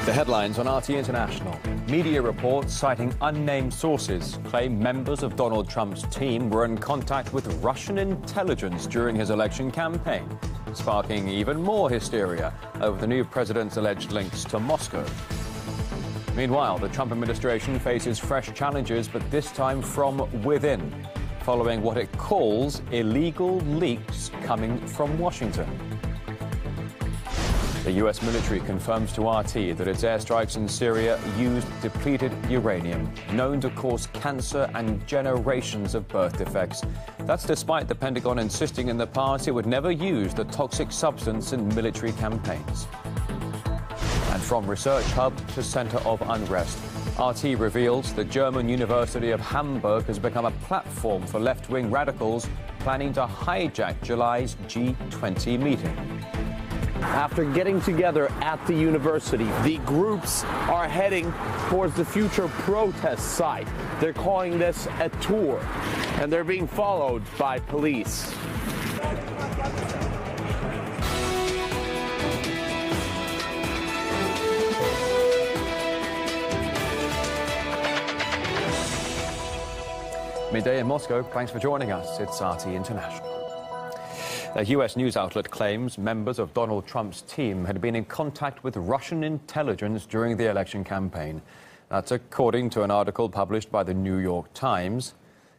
The headlines on RT International. Media reports citing unnamed sources claim members of Donald Trump's team were in contact with Russian intelligence during his election campaign, sparking even more hysteria over the new president's alleged links to Moscow. Meanwhile, the Trump administration faces fresh challenges, but this time from within, following what it calls illegal leaks coming from Washington. The U.S. military confirms to RT that its airstrikes in Syria used depleted uranium, known to cause cancer and generations of birth defects. That's despite the Pentagon insisting in the past it would never use the toxic substance in military campaigns. And from research hub to center of unrest, RT reveals the German University of Hamburg has become a platform for left-wing radicals planning to hijack July's G20 meeting. After getting together at the university, the groups are heading towards the future protest site. They're calling this a tour, and they're being followed by police. Midday in Moscow. Thanks for joining us. It's RT International. A U.S. news outlet claims members of Donald Trump's team had been in contact with Russian intelligence during the election campaign. That's according to an article published by the New York Times.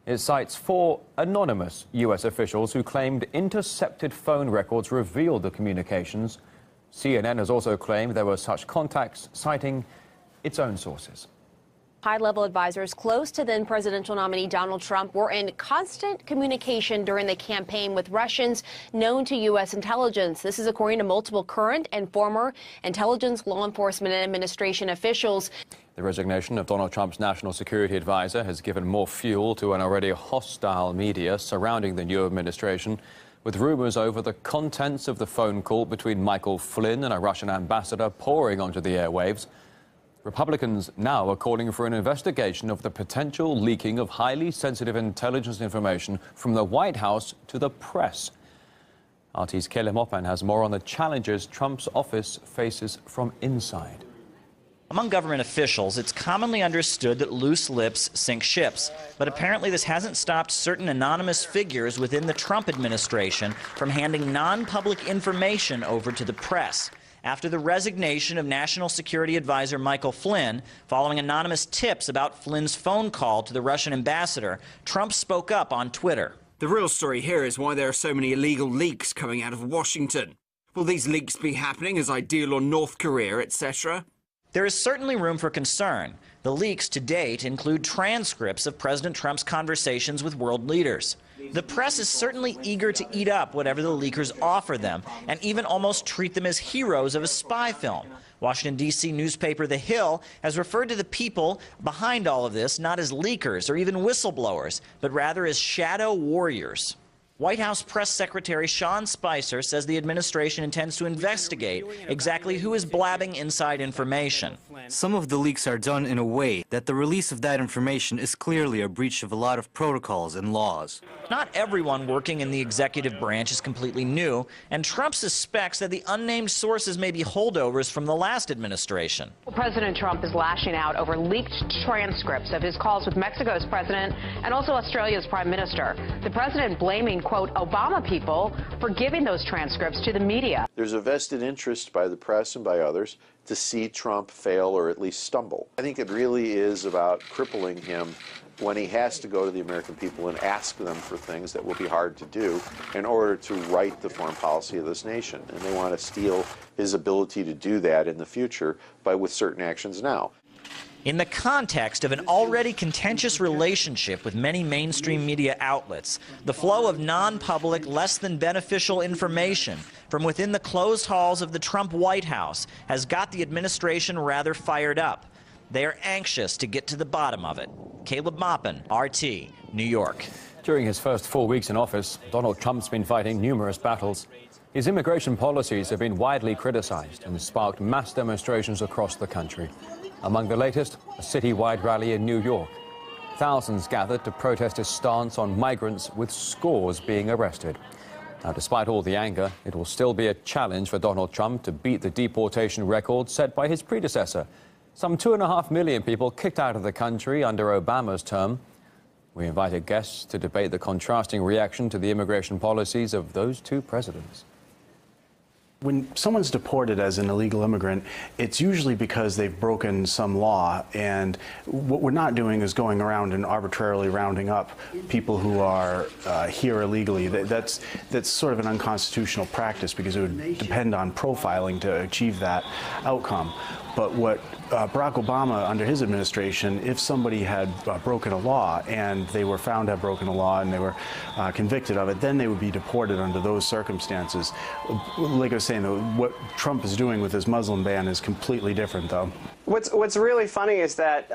It cites 4 anonymous U.S. officials who claimed intercepted phone records revealed the communications. CNN has also claimed there were such contacts, citing its own sources. High-level advisors close to then-presidential nominee Donald Trump were in constant communication during the campaign with Russians known to U.S. intelligence. This is according to multiple current and former intelligence, law enforcement, and administration officials. The resignation of Donald Trump's national security advisor has given more fuel to an already hostile media surrounding the new administration, with rumors over the contents of the phone call between Michael Flynn and a Russian ambassador pouring onto the airwaves. Republicans now are calling for an investigation of the potential leaking of highly sensitive intelligence information from the White House to the press. RT's Caleb Mopan has more on the challenges Trump's office faces from inside. Among government officials, it's commonly understood that loose lips sink ships. But apparently this hasn't stopped certain anonymous figures within the Trump administration from handing non-public information over to the press. After the resignation of National Security Advisor Michael Flynn, following anonymous tips about Flynn's phone call to the Russian ambassador, Trump spoke up on Twitter. The real story here is why there are so many illegal leaks coming out of Washington. Will these leaks be happening as I deal on North Korea, etc.? There is certainly room for concern. The leaks to date include transcripts of President Trump's conversations with world leaders. The press is certainly eager to eat up whatever the leakers offer them, and even almost treat them as heroes of a spy film. Washington, D.C. newspaper The Hill has referred to the people behind all of this not as leakers or even whistleblowers, but rather as shadow warriors. White House Press Secretary Sean Spicer says the administration intends to investigate exactly who is blabbing inside information. Some of the leaks are done in a way that the release of that information is clearly a breach of a lot of protocols and laws. Not everyone working in the executive branch is completely new, and Trump suspects that the unnamed sources may be holdovers from the last administration. President Trump is lashing out over leaked transcripts of his calls with Mexico's president and also Australia's prime minister. The president blaming, quote, Obama people for giving those transcripts to the media. There's a vested interest by the press and by others to see Trump fail or at least stumble. I think it really is about crippling him when he has to go to the American people and ask them for things that will be hard to do in order to write the foreign policy of this nation. And they want to steal his ability to do that in the future with certain actions now. In the context of an already contentious relationship with many mainstream media outlets, the flow of non-public, less than beneficial information from within the closed halls of the Trump White House has got the administration rather fired up. They are anxious to get to the bottom of it. Caleb Mopan, RT, New York. During his first 4 weeks in office, Donald Trump's been fighting numerous battles. His immigration policies have been widely criticized and sparked mass demonstrations across the country. Among the latest, a citywide rally in New York. Thousands gathered to protest his stance on migrants, with scores being arrested. Now, despite all the anger, it will still be a challenge for Donald Trump to beat the deportation record set by his predecessor. Some 2.5 million people kicked out of the country under Obama's term. We invited guests to debate the contrasting reaction to the immigration policies of those two presidents. When someone's deported as an illegal immigrant, it's usually because they've broken some law, and what we're not doing is going around and arbitrarily rounding up people who are here illegally. That's sort of an unconstitutional practice because it would depend on profiling to achieve that outcome. But what Barack Obama, under his administration, if somebody had broken a law and they were found to have broken a law and they were convicted of it, then they would be deported under those circumstances. Like I was saying, though, what Trump is doing with his Muslim ban is completely different, though. What's really funny is that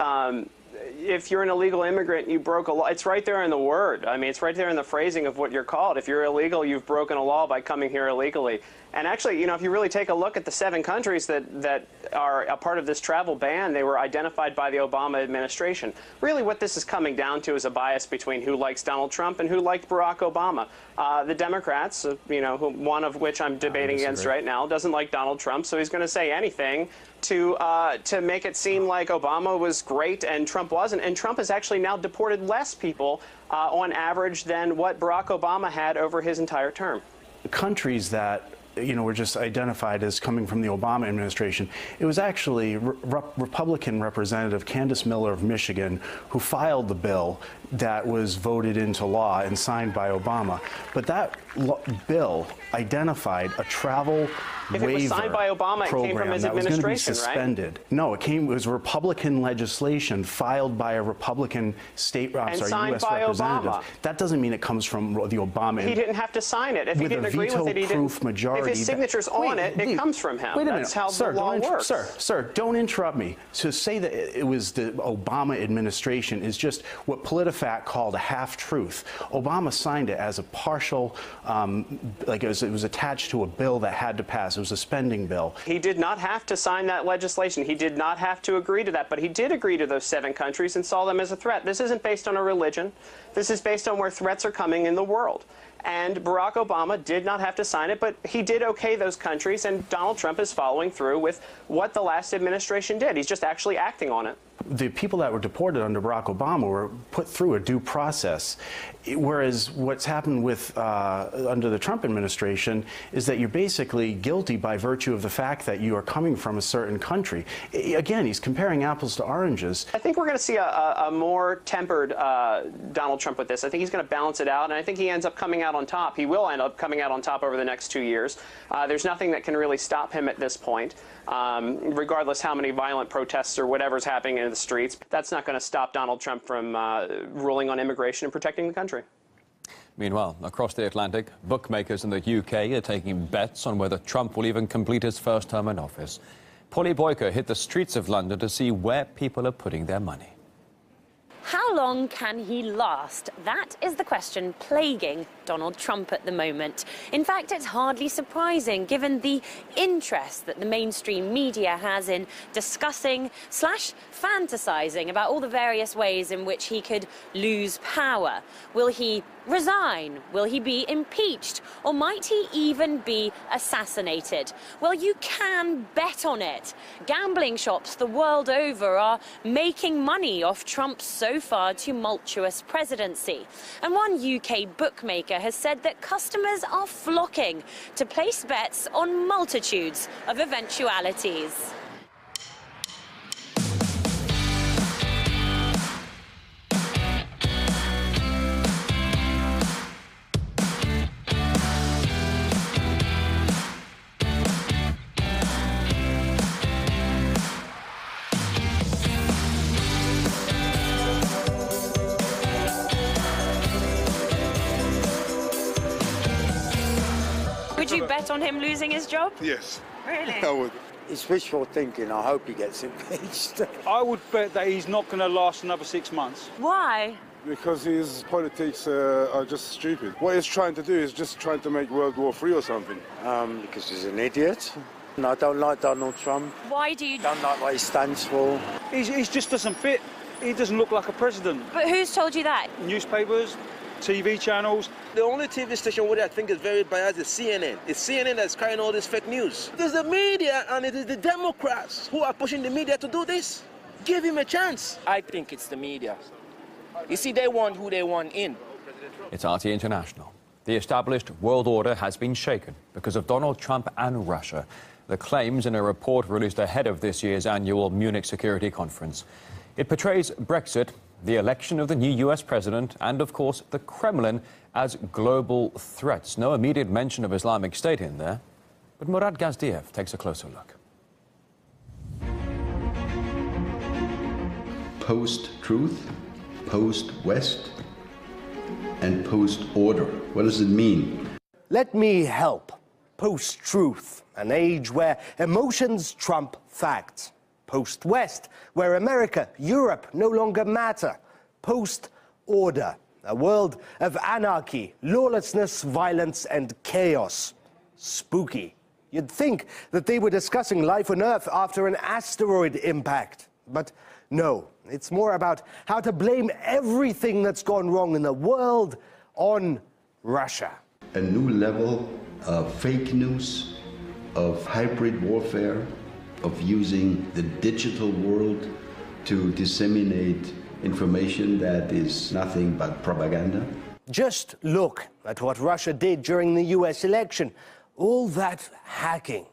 if you're an illegal immigrant, you broke a law. It's right there in the word. I mean, it's right there in the phrasing of what you're called. If you're illegal, you've broken a law by coming here illegally. And actually, you know, if you really take a look at the 7 countries that are a part of this travel ban, they were identified by the Obama administration. Really what this is coming down to is a bias between who likes Donald Trump and who liked Barack Obama. The Democrats, you know, one of which I'm debating against right now, doesn't like Donald Trump, so he's going to say anything to make it seem like Obama was great and Trump wasn't. And Trump has actually now deported less people on average than what Barack Obama had over his entire term. The countries that were just identified as coming from the Obama administration, it was actually Republican Representative Candace Miller of Michigan who filed the bill that was voted into law and signed by Obama. But that bill identified a travel waiver If it was signed by Obama, it came from his administration, suspended. Right? No, it was Republican legislation filed by a Republican U.S. representative. Obama. That doesn't mean it comes from the Obama. He didn't have to sign it. If he didn't agree with it, he didn't. Majority, if his signature's on it, it comes from him. Wait a minute. That's how the law works. Sir, don't interrupt me. To say that it was the Obama administration is just what PolitiFact called a half-truth. Obama signed it as a partial, like it was attached to a bill that had to pass. It was a spending bill. He did not have to sign that legislation. He did not have to agree to that, but he did agree to those 7 countries and saw them as a threat. This isn't based on a religion. This is based on where threats are coming in the world. And Barack Obama did not have to sign it, but he did okay those countries, and Donald Trump is following through with what the last administration did. He's just actually acting on it. The people that were deported under Barack Obama were put through a due process, whereas what's happened with under the Trump administration is that you're basically guilty by virtue of the fact that you are coming from a certain country. Again, he's comparing apples to oranges. I think we're going to see a more tempered Donald Trump with this. I think he's going to balance it out, and I think he ends up coming out on top. He will end up coming out on top over the next 2 years. There's nothing that can really stop him at this point, regardless how many violent protests or whatever's happening in the streets. That's not going to stop Donald Trump from ruling on immigration and protecting the country. Meanwhile, across the Atlantic, bookmakers in the UK are taking bets on whether Trump will even complete his first term in office. Polly Boyker hit the streets of London to see where people are putting their money. How long can he last? That is the question plaguing Donald Trump at the moment. In fact, it's hardly surprising given the interest that the mainstream media has in discussing / fantasizing about all the various ways in which he could lose power. Will he resign? Will he be impeached? Or might he even be assassinated? Well, you can bet on it. Gambling shops the world over are making money off Trump's so far tumultuous presidency. And one UK bookmaker has said that customers are flocking to place bets on multitudes of eventualities. Would you bet on him losing his job? Yes. Really? I would. It's wishful thinking. I hope he gets impeached. I would bet that he's not going to last another 6 months. Why? Because his politics are just stupid. What he's trying to do is just trying to make World War III or something. Because he's an idiot. And I don't like Donald Trump. Why do you... Don't like what he stands for. He just doesn't fit. He doesn't look like a president. But who's told you that? Newspapers, TV channels. The only TV station where I think is very biased is CNN. It's CNN that's carrying all this fake news. It is the media and it is the Democrats who are pushing the media to do this. Give him a chance. I think it's the media. You see, they want who they want in. It's RT International. The established world order has been shaken because of Donald Trump and Russia. The claims in a report released ahead of this year's annual Munich Security Conference. It portrays Brexit, the election of the new US president, and of course the Kremlin as global threats. No immediate mention of Islamic State in there, but Murad Gazdiev takes a closer look. Post-truth, post-West, and post-order. What does it mean? Let me help. Post-truth, an age where emotions trump facts. Post-West, where America, Europe no longer matter. Post-order, a world of anarchy, lawlessness, violence, and chaos. Spooky. You'd think that they were discussing life on Earth after an asteroid impact. But no, it's more about how to blame everything that's gone wrong in the world on Russia. A new level of fake news, of hybrid warfare, of using the digital world to disseminate information that is nothing but propaganda. Just look at what Russia did during the US election. All that hacking.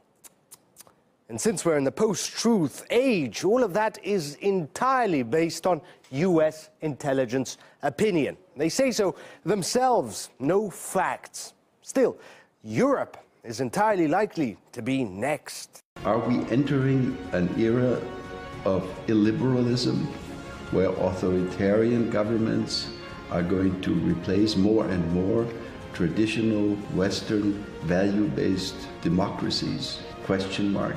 And since we're in the post-truth age, all of that is entirely based on US intelligence opinion. They say so themselves, no facts. Still, Europe is entirely likely to be next. Are we entering an era of illiberalism where authoritarian governments are going to replace more and more traditional Western value-based democracies? Question mark.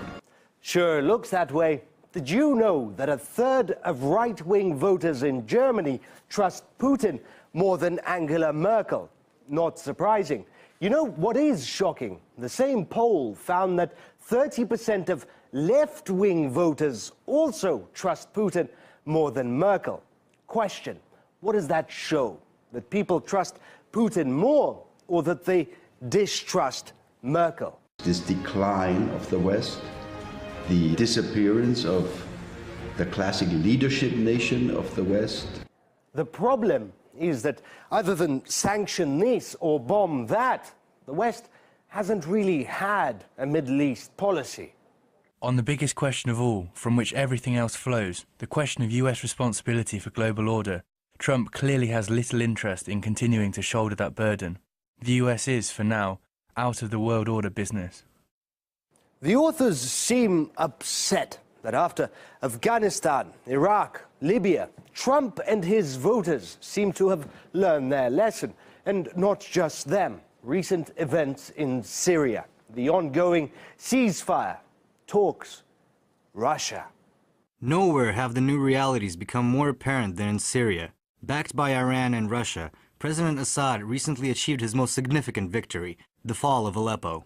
Sure looks that way. Did you know that a third of right-wing voters in Germany trust Putin more than Angela Merkel? Not surprising. You know what is shocking? The same poll found that 30% of left-wing voters also trust Putin more than Merkel. Question, what does that show? That people trust Putin more or that they distrust Merkel? This decline of the West, the disappearance of the classic leadership nation of the West. The problem is that other than sanction this or bomb that, the West hasn't really had a Middle East policy. On the biggest question of all, from which everything else flows, the question of US responsibility for global order, Trump clearly has little interest in continuing to shoulder that burden. The US is, for now, out of the world order business. The authors seem upset that after Afghanistan, Iraq, Libya, Trump and his voters seem to have learned their lesson. And not just them. Recent events in Syria, the ongoing ceasefire, talks, Russia. Nowhere have the new realities become more apparent than in Syria. Backed by Iran and Russia, President Assad recently achieved his most significant victory, the fall of Aleppo.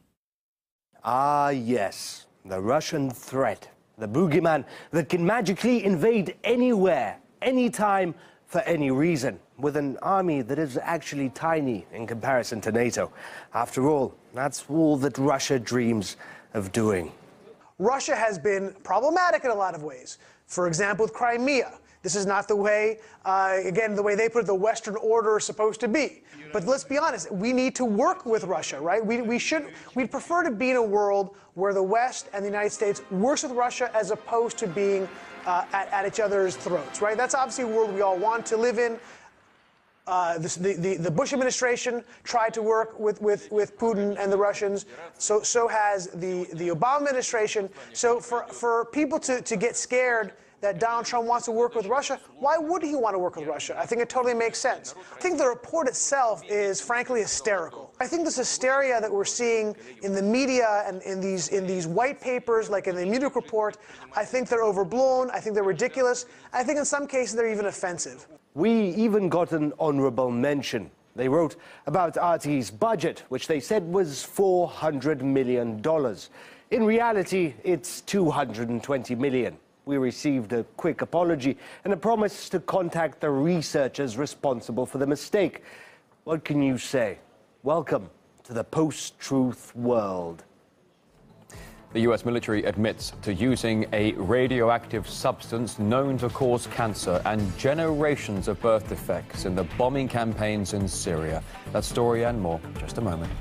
Ah, yes, the Russian threat, the boogeyman that can magically invade anywhere, anytime, for any reason, with an army that is actually tiny in comparison to NATO. After all, that's all that Russia dreams of doing. Russia has been problematic in a lot of ways. For example, with Crimea. This is not the way, again, the way they put it, the Western order is supposed to be. But let's be honest, we need to work with Russia, right? We'd prefer to be in a world where the West and the United States works with Russia as opposed to being at each other's throats, right? That's obviously a world we all want to live in. The Bush administration tried to work with Putin and the Russians. So has the Obama administration. So for people to get scared that Donald Trump wants to work with Russia, why would he want to work with Russia? I think it totally makes sense. I think the report itself is frankly hysterical. I think this hysteria that we're seeing in the media and in these white papers, like in the Munich report, I think they're overblown. I think they're ridiculous. I think in some cases they're even offensive. We even got an honorable mention. They wrote about RT's budget, which they said was $400 million. In reality, it's $220 million. We received a quick apology and a promise to contact the researchers responsible for the mistake. What can you say? Welcome to the post-truth world. The US military admits to using a radioactive substance known to cause cancer and generations of birth defects in the bombing campaigns in Syria. That story and more, just a moment.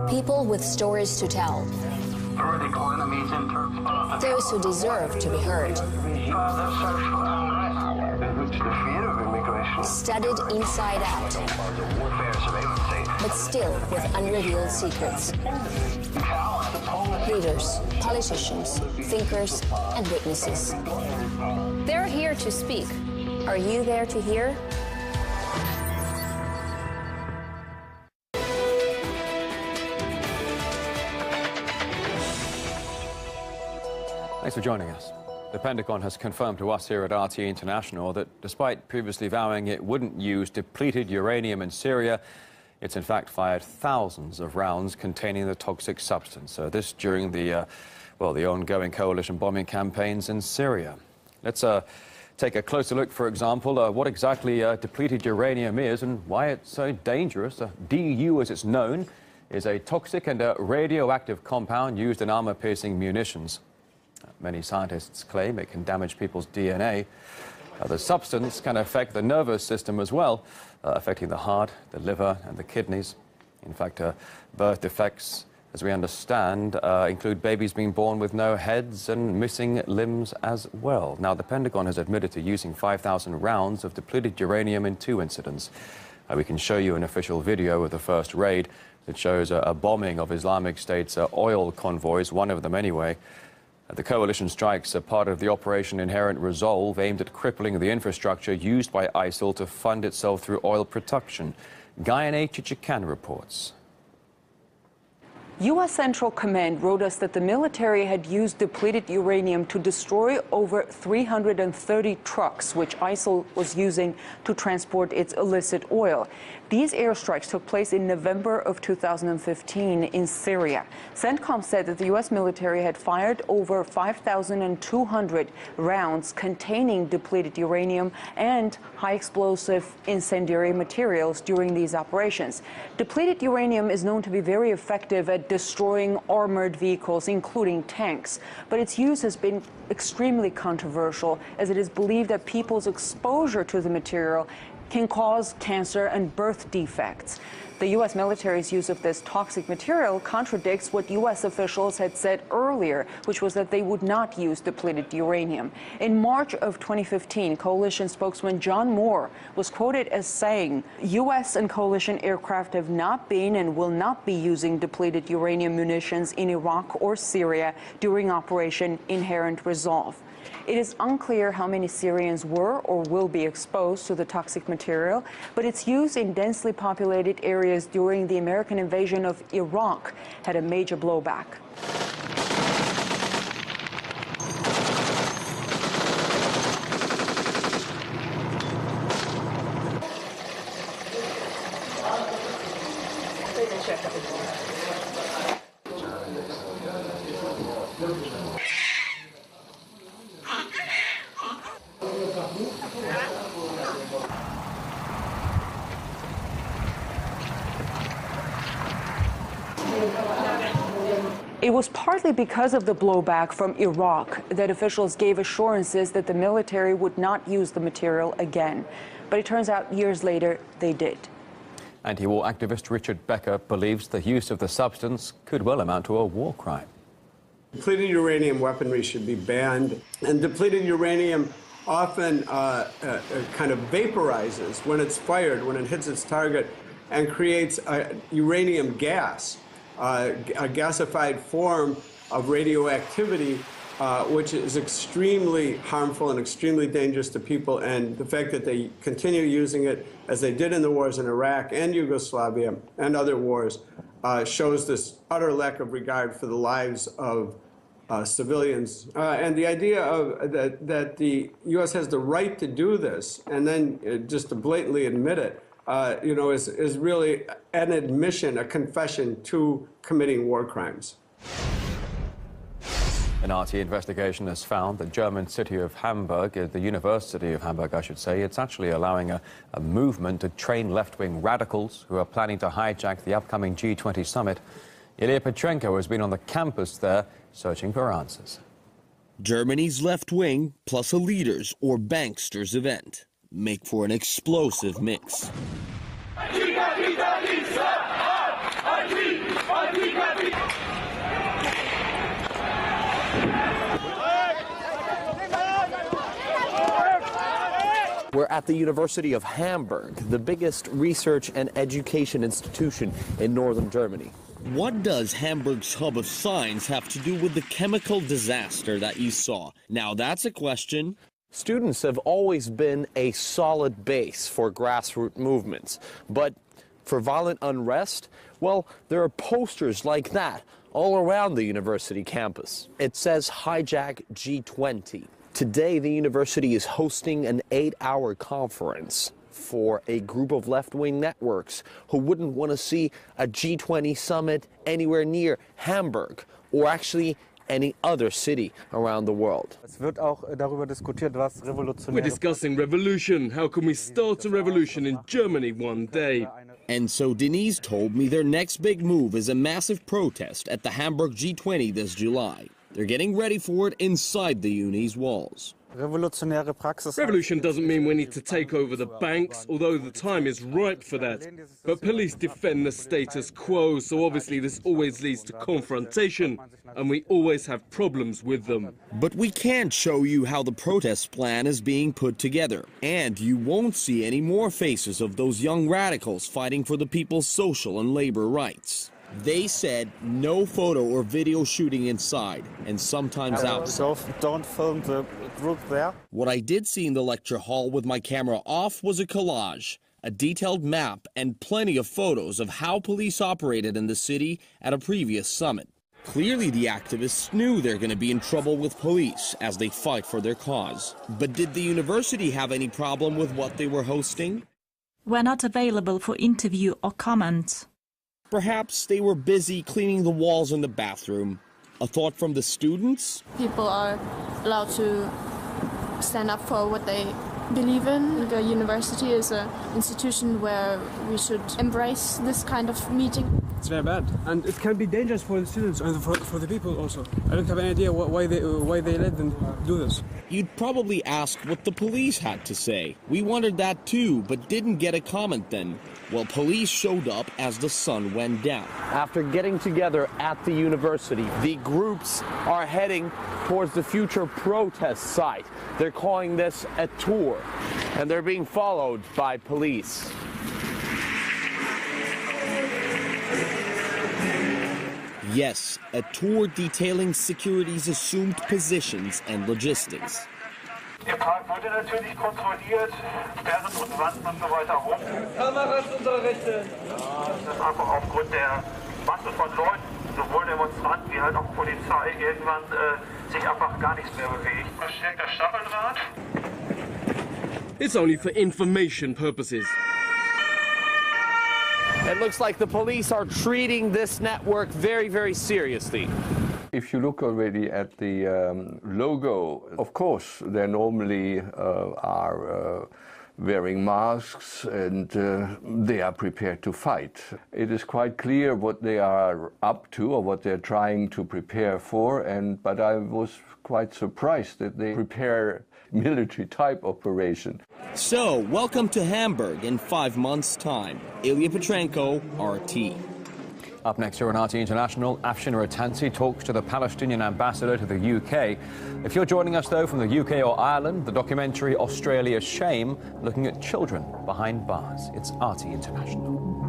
People with stories to tell. Those who deserve to be heard. Studied inside out, but still with unrevealed secrets. Leaders, politicians, thinkers, and witnesses. They're here to speak. Are you there to hear? Thanks for joining us. The Pentagon has confirmed to us here at RT International that despite previously vowing it wouldn't use depleted uranium in Syria, it's in fact fired thousands of rounds containing the toxic substance. This during the ongoing coalition bombing campaigns in Syria. Let's take a closer look, for example, what exactly depleted uranium is and why it's so dangerous. DU, as it's known, is a toxic and radioactive compound used in armor-piercing munitions. Many scientists claim it can damage people's DNA. The substance can affect the nervous system as well, affecting the heart, the liver, and the kidneys. In fact, birth defects, as we understand, include babies being born with no heads and missing limbs as well. Now, the Pentagon has admitted to using 5,000 rounds of depleted uranium in 2 incidents. We can show you an official video of the first raid that shows a bombing of Islamic State's oil convoys, one of them anyway. The coalition strikes are part of the Operation Inherent Resolve, aimed at crippling the infrastructure used by ISIL to fund itself through oil production. Guyane Chichikan reports. U.S. Central Command wrote us that the military had used depleted uranium to destroy over 330 trucks, which ISIL was using to transport its illicit oil. These airstrikes took place in November of 2015 in Syria. CENTCOM said that the U.S. military had fired over 5,200 rounds containing depleted uranium and high explosive incendiary materials during these operations. Depleted uranium is known to be very effective at destroying armored vehicles, including tanks. But its use has been extremely controversial, as it is believed that people's exposure to the material can cause cancer and birth defects. The U.S. military's use of this toxic material contradicts what U.S. officials had said earlier, which was that they would not use depleted uranium. In March of 2015, coalition spokesman John Moore was quoted as saying, U.S. and coalition aircraft have not been and will not be using depleted uranium munitions in Iraq or Syria during Operation Inherent Resolve. It is unclear how many Syrians were or will be exposed to the toxic material, but its use in densely populated areas during the American invasion of Iraq had a major blowback. It was partly because of the blowback from Iraq that officials gave assurances that the military would not use the material again. But it turns out years later, they did. Anti-war activist Richard Becker believes the use of the substance could well amount to a war crime. Depleted uranium weaponry should be banned, and depleted uranium often kind of vaporizes when it's fired, when it hits its target, and creates a uranium gas, a gasified form of radioactivity, which is extremely harmful and extremely dangerous to people. And the fact that they continue using it, as they did in the wars in Iraq and Yugoslavia and other wars, shows this utter lack of regard for the lives of civilians. And the idea of that the U.S. has the right to do this and then just to blatantly admit it, is really an admission, a confession to committing war crimes. An RT investigation has found the German city of Hamburg, the University of Hamburg, I should say, it's actually allowing a movement to train left-wing radicals who are planning to hijack the upcoming G20 summit. Ilya Petrenko has been on the campus there searching for answers. Germany's left wing plus a leaders or banksters event make for an explosive mix. We're at the University of Hamburg, the biggest research and education institution in northern Germany. What does Hamburg's hub of science have to do with the chemical disaster that you saw? Now that's a question. Students have always been a solid base for grassroots movements, but for violent unrest, well, there are posters like that all around the university campus. It says hijack G20. Today, the university is hosting an 8-hour conference for a group of left-wing networks who wouldn't want to see a G20 summit anywhere near Hamburg or actually any other city around the world. We're discussing revolution. How can we start a revolution in Germany one day? And so Denise told me their next big move is a massive protest at the Hamburg G20 this July. They're getting ready for it inside the uni's walls. Revolution doesn't mean we need to take over the banks, although the time is ripe for that. But police defend the status quo, so obviously this always leads to confrontation, and we always have problems with them. But we can't show you how the protest plan is being put together, and you won't see any more faces of those young radicals fighting for the people's social and labor rights. They said no photo or video shooting inside, and sometimes out. So don't film the group there. What I did see in the lecture hall with my camera off was a collage, a detailed map, and plenty of photos of how police operated in the city at a previous summit. Clearly the activists knew they're going to be in trouble with police as they fight for their cause. But did the university have any problem with what they were hosting? We're not available for interview or comment. Perhaps they were busy cleaning the walls in the bathroom. A thought from the students? People are allowed to stand up for what they believe in. The university is an institution where we should embrace this kind of meeting. It's very bad, and it can be dangerous for the students and for the people also. I don't have any idea why they let them do this. You'd probably ask what the police had to say. We wondered that too, but didn't get a comment then. Well, police showed up as the sun went down. After getting together at the university, the groups are heading towards the future protest site. They're calling this a tour, and they're being followed by police. Yes, a tour detailing security's assumed positions and logistics. Der Park wurde natürlich kontrolliert, Sperren und Wanden und so weiter rum. Kameras unsere Rechte. Das ist einfach aufgrund der Masse von Leuten, sowohl Demonstranten wie halt auch Polizei, irgendwann sich einfach gar nichts mehr bewegt. Verstärkter Stacheldraht. It's only for information purposes. It looks like the police are treating this network very, very seriously. If you look already at the logo, of course, they normally are wearing masks and they are prepared to fight. It is quite clear what they are up to or what they're trying to prepare for, but I was quite surprised that they prepare military-type operation. So, welcome to Hamburg in 5 months' time. Ilya Petrenko, RT. Up next here on RT International, Afshin Rattansi talks to the Palestinian ambassador to the UK. If you're joining us, though, from the UK or Ireland, the documentary Australia's Shame, looking at children behind bars. It's RT International.